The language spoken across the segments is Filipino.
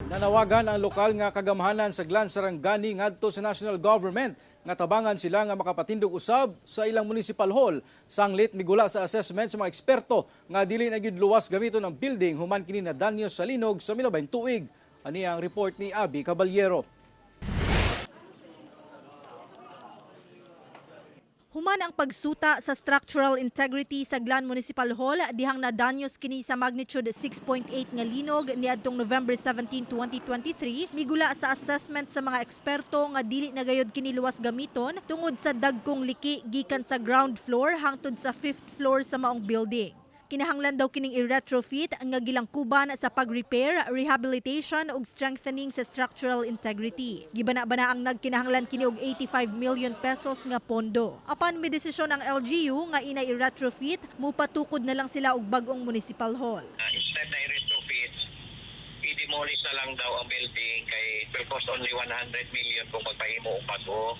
Nanawagan ang lokal nga kagamhanan sa Glan Sarangani ngadto sa national government nga tabangan sila nga makapatindog usab sa ilang municipal hall. Sanglit migula sa assessment sa mga eksperto nga dili na gyud luwas gamiton ang building human kini na danyo sa linog sa milabay tuig. Ani ang report ni Abby Caballero. Human ang pagsuta sa structural integrity sa Glan Municipal Hall dihang nadanyos kini sa magnitude 6.8 nga linog niadtong November 17, 2023 migula sa assessment sa mga eksperto nga dili na gayud kini luwas gamiton tungod sa dagkong liki gikan sa ground floor hangtod sa 5th floor sa maong building. Kinahanglan daw kining i-retrofit nga gilangkuban sa pag-repair, rehabilitation ug strengthening sa structural integrity. Gibana-bana ang nagkinahanglan kini og 85 million pesos nga pondo. Apan may desisyon ang LGU nga ina i-retrofit, mupatukod na lang sila og bag-ong municipal hall. Instead na i-retrofit, i-demolish na lang daw ang building kay it will cost only 100 million kung magpahimo og bago.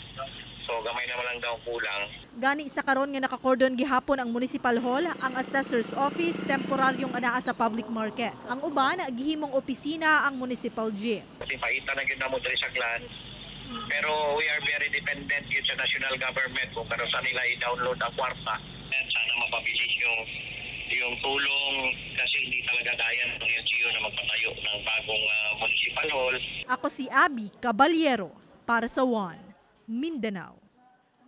So gamay naman lang daw kulang. Gani sa karon nga nakakordon gihapon ang municipal hall, ang assessor's office temporaryong anaa sa public market. Ang uban gihimong opisina ang municipal gym. Kasi paita na gyud namo diri sa Glan. Pero we are very dependent yun sa national government kung kano sa nila i-download ang kwarta. Sana mapabilis yung tulong kasi hindi talaga kaya ng LGU na magpatayo ng bagong municipal hall. Ako si Abby Caballero para sa One Mindanao.